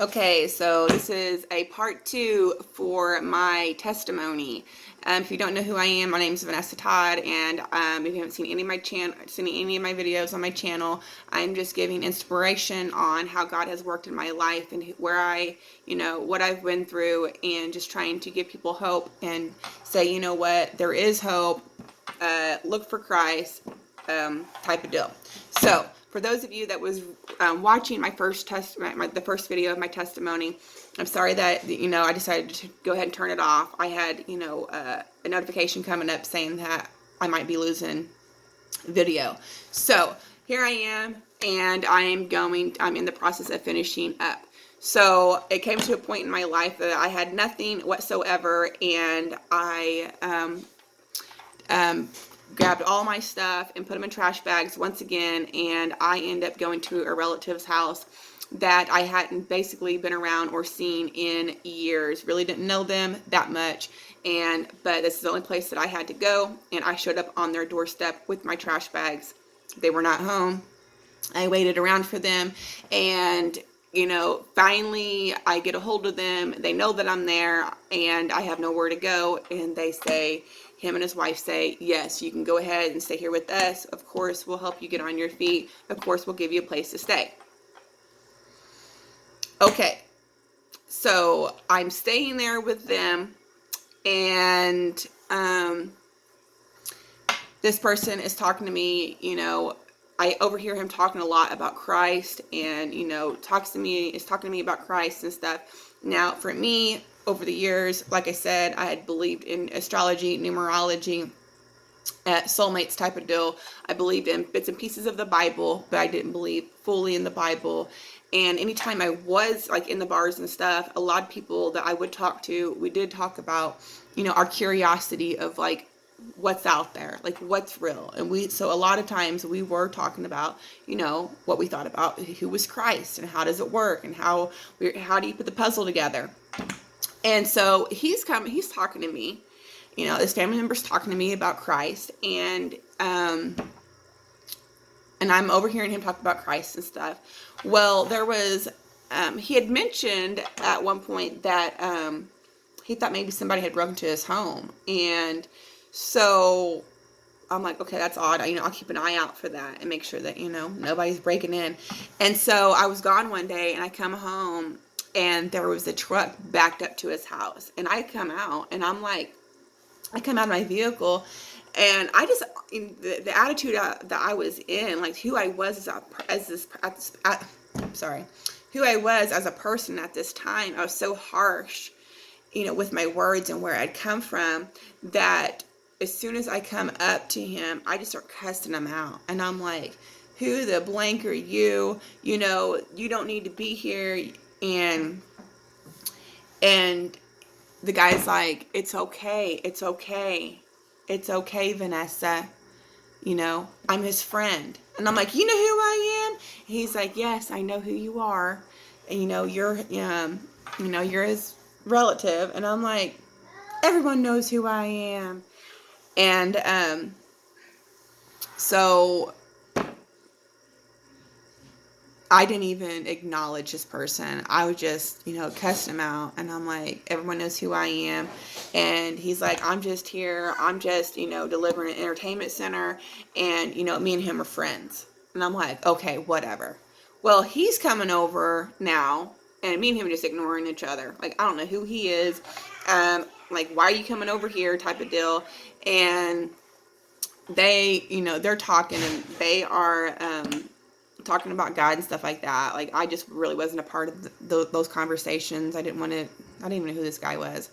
Okay, so this is a part 2 for my testimony. If you don't know who I am, my name is Vanessa Todd, and if you haven't seen any of my videos on my channel, I'm just giving inspiration on how God has worked in my life and where what I've been through, and just trying to give people hope and say, you know what, there is hope. Look for Christ, type of deal. So, for those of you that was watching my first the first video of my testimony, I'm sorry that I decided to go ahead and turn it off. I had a notification coming up saying that I might be losing video. So here I am, and I'm in the process of finishing up. So it came to a point in my life that I had nothing whatsoever, and I grabbed all my stuff and put them in trash bags once again, and I ended up going to a relative's house that I hadn't basically been around or seen in years. Really didn't know them that much, but this is the only place that I had to go, and I showed up on their doorstep with my trash bags. They were not home. I waited around for them, and finally I get a hold of them. They know that I'm there, and I have nowhere to go, and him and his wife say, yes, you can go ahead and stay here with us. Of course, we'll help you get on your feet. Of course, we'll give you a place to stay. Okay, so I'm staying there with them, and this person is talking to me. I overhear him talking a lot about Christ, and talking to me about Christ and stuff. Now, for me, over the years, like I said, I had believed in astrology, numerology, soulmates type of deal. I believed in bits and pieces of the Bible, but I didn't believe fully in the Bible. And anytime I was like in the bars and stuff, a lot of people that I would talk to, we did talk about, our curiosity of like what's out there, like what's real. And so a lot of times we were talking about, what we thought about who was Christ and how does it work and how do you put the puzzle together. And so he's talking to me, this family member's talking to me about Christ, and I'm overhearing him talk about Christ and stuff. Well, there was, he had mentioned at one point that he thought maybe somebody had broken into his home. And so I'm like, okay, that's odd. I'll keep an eye out for that and make sure that, nobody's breaking in. And so I was gone one day, and I come home, and there was a truck backed up to his house. And I come out, and I come out of my vehicle, and I just, the attitude that I was in, like who I was who I was as a person at this time, I was so harsh, with my words and where I'd come from, that as soon as I come up to him, I just start cussing him out. And I'm like, who the blank are you? You don't need to be here. And the guy's like, it's okay, Vanessa. I'm his friend. And I'm like, you know who I am? And he's like, yes, I know who you are. And you're his relative. And I'm like, everyone knows who I am. And so I didn't even acknowledge this person. I would just, cuss him out. And I'm like, everyone knows who I am. And he's like, I'm just here. I'm just, delivering an entertainment center. And, me and him are friends. And I'm like, okay, whatever. Well, he's coming over now. And me and him are just ignoring each other. Like, I don't know who he is. Like, why are you coming over here type of deal. And they, they're talking, and they are talking about God and stuff like that. Like, I just really wasn't a part of those conversations. I didn't even know who this guy was.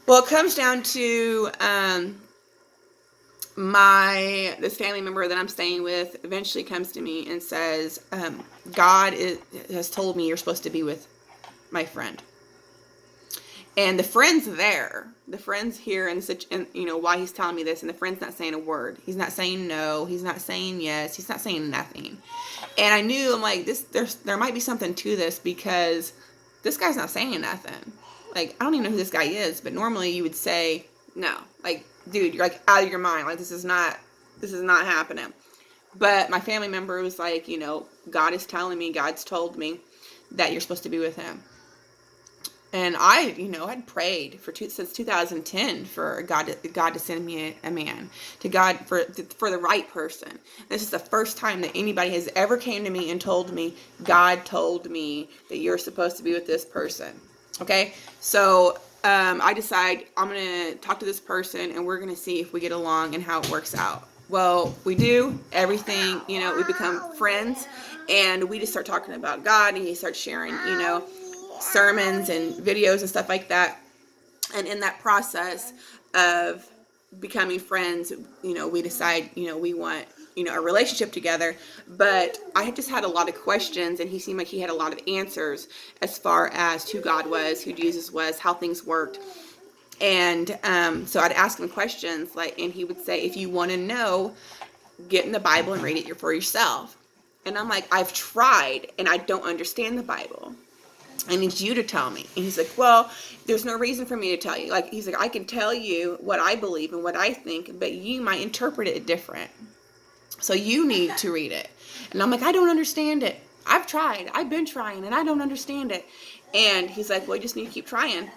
Well, it comes down to this family member that I'm staying with eventually comes to me and says, God has told me you're supposed to be with my friend. And the friend's there. The friend's here, and why he's telling me this, and the friend's not saying a word. He's not saying no. He's not saying yes. He's not saying nothing. And I knew, I'm like, there might be something to this, because this guy's not saying nothing. Like, I don't even know who this guy is, but normally you would say, no. Like, dude, you're like out of your mind. Like, this is not happening. But my family member was like, God is telling me, God's told me. that you're supposed to be with him. And I, I'd prayed since 2010 for God to send me a man, to God for the right person. This is the first time that anybody has ever came to me and told me, God told me that you're supposed to be with this person. Okay, so I decide I'm gonna talk to this person, and we're gonna see if we get along and how it works out. Well, we do everything. We become friends, and we just start talking about God, and he starts sharing, sermons and videos and stuff like that. And in that process of becoming friends, we decide, we want, a relationship together. But I just had a lot of questions, and he seemed like he had a lot of answers as far as who God was, who Jesus was, how things worked. And so I'd ask him questions, and he would say, if you want to know, get in the Bible and read it for yourself. And I'm like, I've tried, and I don't understand the Bible. I need you to tell me. And he's like, well, there's no reason for me to tell you. He's like, I can tell you what I believe and what I think, but you might interpret it different. So you need to read it. And I'm like, I don't understand it. I've tried. I've been trying, and I don't understand it. And he's like, well, you just need to keep trying.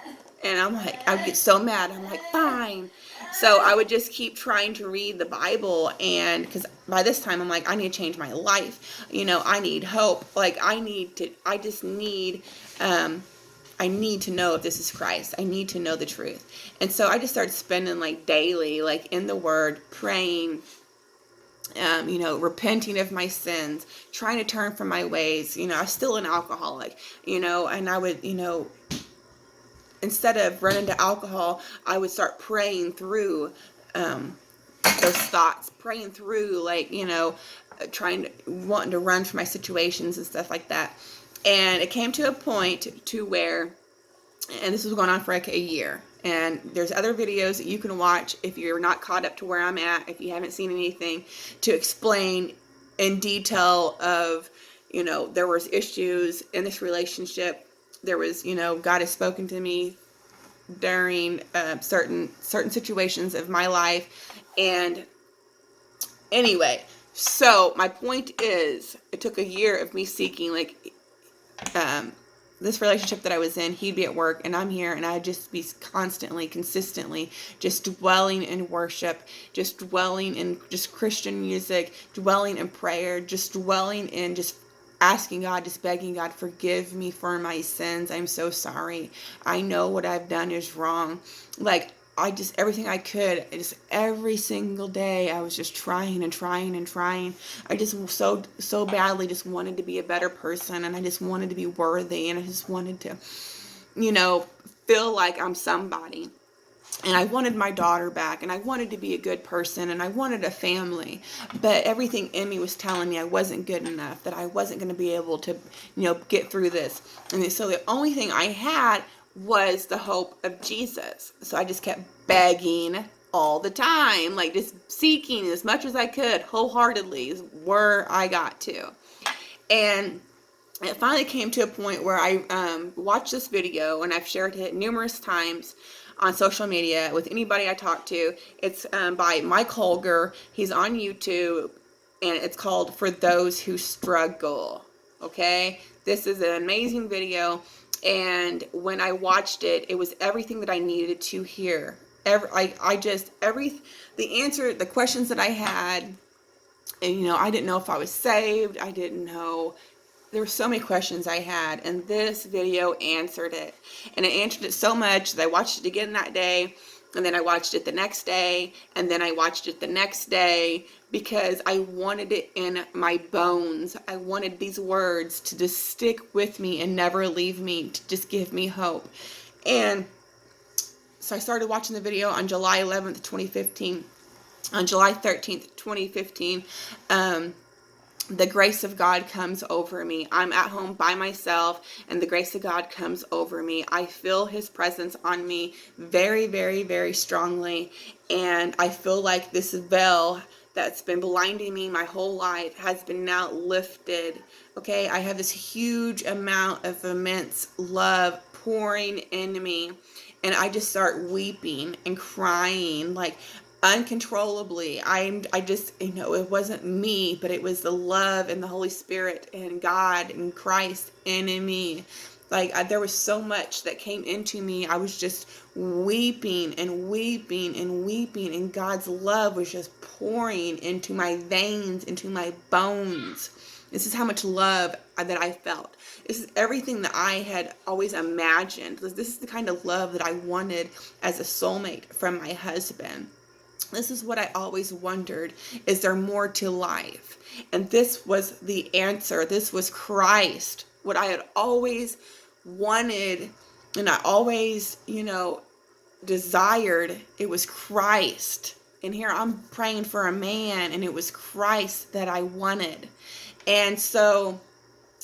And I'm like, I would get so mad. I'm like, fine. So I would just keep trying to read the Bible, and because by this time I'm like, I need to change my life. I need hope. I need to know if this is Christ. I need to know the truth. And so I just started spending daily, in the Word, praying, repenting of my sins, trying to turn from my ways. I was still an alcoholic, and I would, instead of running to alcohol, I would start praying through those thoughts, praying through, wanting to run from my situations and stuff like that. And it came to a point to where, and this was going on for a year, and there's other videos that you can watch if you're not caught up to where I'm at, if you haven't seen anything, to explain in detail of, there was issues in this relationship. There was, God has spoken to me during certain situations of my life. And anyway, so my point is, it took a year of me seeking, this relationship that I was in. He'd be at work, and I'm here, and I'd just be consistently just dwelling in worship, just dwelling in just Christian music, dwelling in prayer, just dwelling in just asking God, just begging God, forgive me for my sins. I'm so sorry. I know what I've done is wrong. Everything I could, every single day, I was just trying and trying and trying. I just so badly just wanted to be a better person, and I just wanted to be worthy, and I just wanted to, feel like I'm somebody. And I wanted my daughter back, and I wanted to be a good person, and I wanted a family. But everything in me was telling me I wasn't good enough, that I wasn't going to be able to, get through this. And so the only thing I had was the hope of Jesus. So I just kept begging all the time, just seeking as much as I could, wholeheartedly, is where I got to. And it finally came to a point where I watched this video, and I've shared it numerous times on social media with anybody I talk to. It's by Mike Holger. He's on YouTube, and it's called For Those Who Struggle. Okay? This is an amazing video, and when I watched it, it was everything that I needed to hear. The questions that I had, and I didn't know if I was saved. I didn't know. There were so many questions I had, and this video answered it. And it answered it so much that I watched it again that day, and then I watched it the next day, and then I watched it the next day, because I wanted it in my bones. I wanted these words to just stick with me and never leave me, to just give me hope. And so I started watching the video on July 11th, 2015. On July 13th, 2015, the grace of God comes over me. I'm at home by myself, and the grace of God comes over me. I feel his presence on me very, very, very strongly. And I feel like this veil that's been blinding me my whole life has been now lifted. Okay, I have this huge amount of immense love pouring into me. And I just start weeping and crying. uncontrollably. I just, it wasn't me, but it was the love and the Holy Spirit and God and Christ in me. Like, there was so much that came into me. I was just weeping and weeping and weeping, and God's love was just pouring into my veins, into my bones. This is how much love that I felt. This is everything that I had always imagined. This is the kind of love that I wanted as a soulmate from my husband. This is what I always wondered. Is there more to life? And this was the answer. This was Christ. What I had always wanted, and I always, desired. It was Christ. And here I'm praying for a man, and it was Christ that I wanted. And so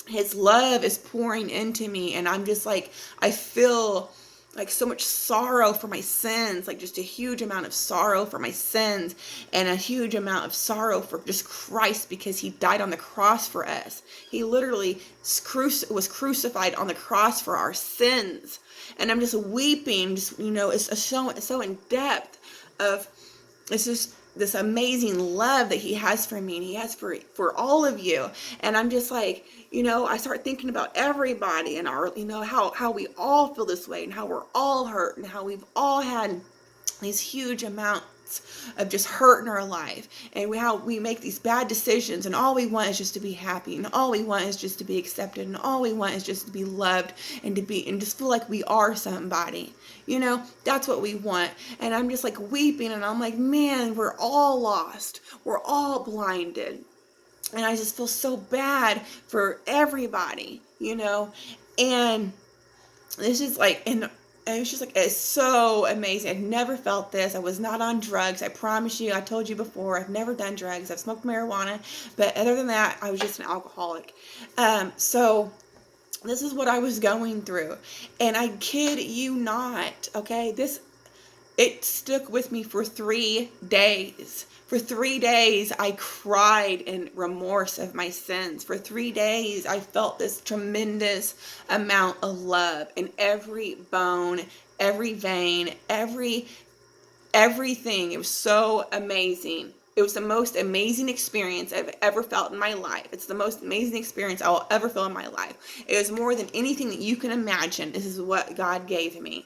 his love is pouring into me, and I'm just like, I feel like so much sorrow for my sins, like just a huge amount of sorrow for my sins, and a huge amount of sorrow for just Christ, because he died on the cross for us. He literally was crucified on the cross for our sins. And I'm just weeping, it's so in depth of, it's just this amazing love that he has for me, and he has for all of you. And I'm just like, I start thinking about everybody, and our, how we all feel this way, and how we're all hurt, and how we've all had these huge amounts of just hurt in our life, and how we make these bad decisions, and all we want is just to be happy, and all we want is just to be accepted, and all we want is just to be loved, and just feel like we are somebody. That's what we want. And I'm just like weeping, and I'm like, man, we're all lost, we're all blinded. And I just feel so bad for everybody, and this is like, and it's just like, it's so amazing. I've never felt this. I was not on drugs. I promise you, I told you before, I've never done drugs. I've smoked marijuana, but other than that, I was just an alcoholic. So this is what I was going through, and I kid you not, okay, it stuck with me for 3 days. For 3 days, I cried in remorse of my sins. For 3 days, I felt this tremendous amount of love in every bone, every vein, everything. It was so amazing. It was the most amazing experience I've ever felt in my life. It's the most amazing experience I will ever feel in my life. It was more than anything that you can imagine. This is what God gave me.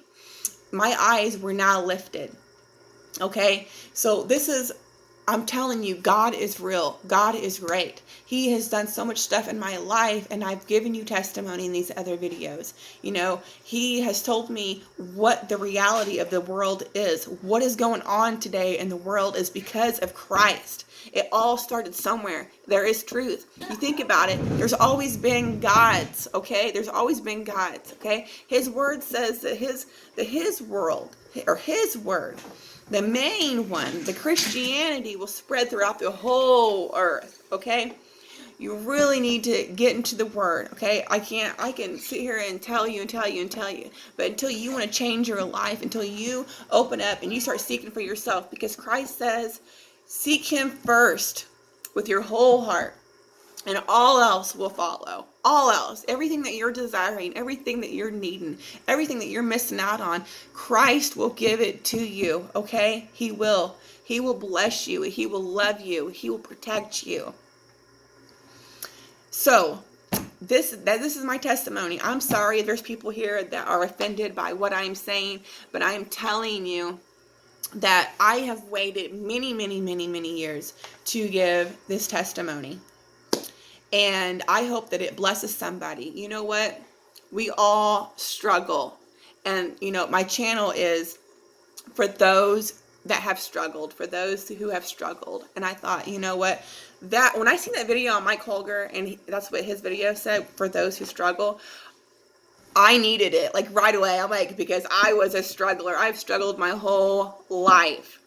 My eyes were now lifted. Okay? So I'm telling you, God is real. God is great. He has done so much stuff in my life, and I've given you testimony in these other videos. He has told me what the reality of the world is. What is going on today in the world is because of Christ. It all started somewhere. There is truth. You think about it, there's always been gods, okay? There's always been gods, okay? His word says that his world, or his word, the main one, the Christianity, will spread throughout the whole earth, okay? You really need to get into the word, okay? I can sit here and tell you, but until you want to change your life, until you open up and you start seeking for yourself, because Christ says, seek him first with your whole heart, and all else will follow. All else, everything that you're desiring, everything that you're needing, everything that you're missing out on, Christ will give it to you, okay? He will. He will bless you. He will love you. He will protect you. So, this is my testimony. I'm sorry if there's people here that are offended by what I'm saying, but I'm telling you that I have waited many, many, many, many years to give this testimony. And I hope that it blesses somebody. You know what? We all struggle. And, my channel is for those that have struggled, for those who have struggled. And I thought, you know what? When I seen that video on Mike Holger, and that's what his video said, for those who struggle, I needed it, like, right away. I'm like, because I was a struggler. I've struggled my whole life.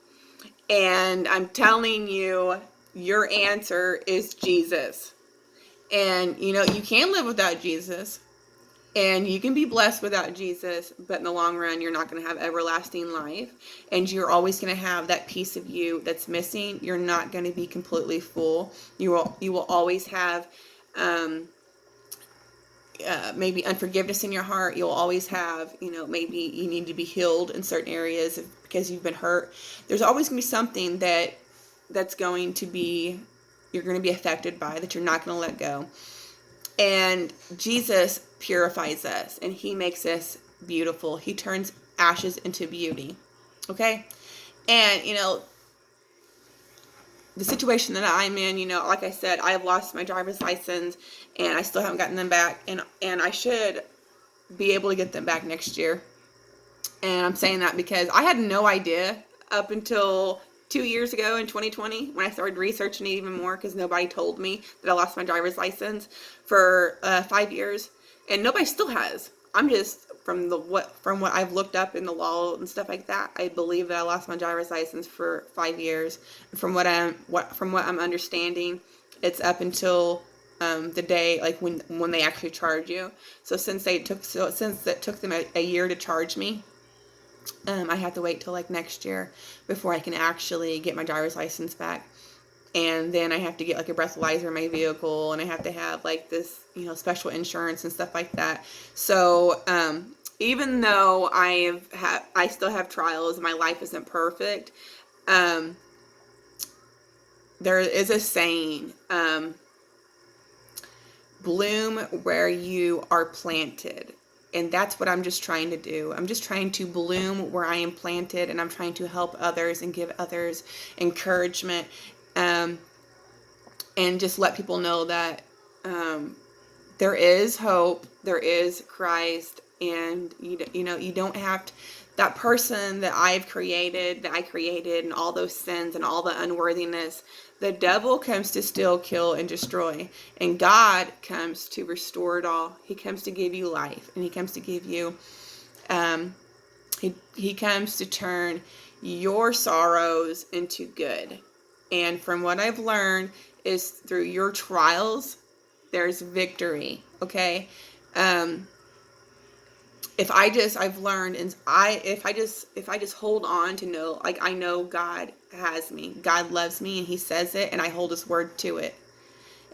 And I'm telling you, your answer is Jesus. And, you can live without Jesus, and you can be blessed without Jesus, but in the long run, you're not going to have everlasting life, and you're always going to have that piece of you that's missing. You're not going to be completely full. You will always have, maybe unforgiveness in your heart. You'll always have, maybe you need to be healed in certain areas because you've been hurt. There's always going to be something that's going to be, you're going to be affected by, that you're not going to let go. And Jesus purifies us, and he makes us beautiful. He turns ashes into beauty. Okay? And, the situation that I'm in, like I said, I have lost my driver's license, and I still haven't gotten them back, and I should be able to get them back next year. And I'm saying that because I had no idea up until 2 years ago in 2020 when I started researching it even more, because nobody told me that I lost my driver's license for 5 years, and nobody still has. I'm just from what I've looked up in the law and stuff like that, I believe that I lost my driver's license for 5 years. From what I'm understanding, it's up until the day, like when they actually charge you. So since it took them a year to charge me, I have to wait till like next year before I can actually get my driver's license back. And then I have to get like a breathalyzer in my vehicle, and I have to have like this, special insurance and stuff like that. So, even though I still have trials, my life isn't perfect. There is a saying, bloom where you are planted. And that's what I'm just trying to do. I'm just trying to bloom where I am planted, and I'm trying to help others and give others encouragement. And just let people know that there is hope, there is Christ, and you don't have to, that person that I created, and all those sins and all the unworthiness. The devil comes to steal, kill, and destroy, and God comes to restore it all. He comes to give you life, and he comes to give you, he comes to turn your sorrows into good. And from what I've learned is through your trials, there's victory. Okay. If I just hold on to know, like, I know God has me, God loves me, and he says it, and I hold his word to it.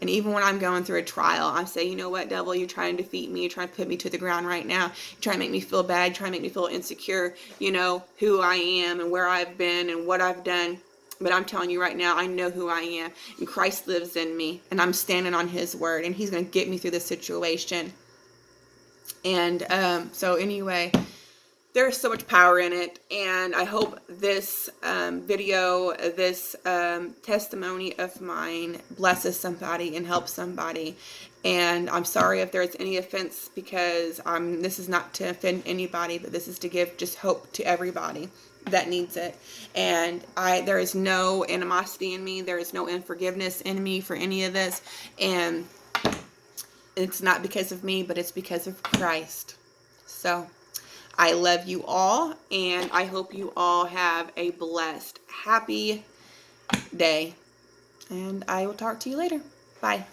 And even when I'm going through a trial, I say, you know what, devil, you're trying to defeat me. You're trying to put me to the ground right now. You're trying to make me feel bad. You're trying to make me feel insecure, who I am and where I've been and what I've done. But I'm telling you right now, I know who I am, and Christ lives in me, and I'm standing on his word, and he's going to get me through this situation. And so anyway, there's so much power in it, and I hope this video, this testimony of mine blesses somebody and helps somebody. And I'm sorry if there's any offense, because this is not to offend anybody, but this is to give just hope to everybody that needs it. And there is no animosity in me. There is no unforgiveness in me for any of this. And it's not because of me, but it's because of Christ. So I love you all, and I hope you all have a blessed, happy day. And I will talk to you later. Bye.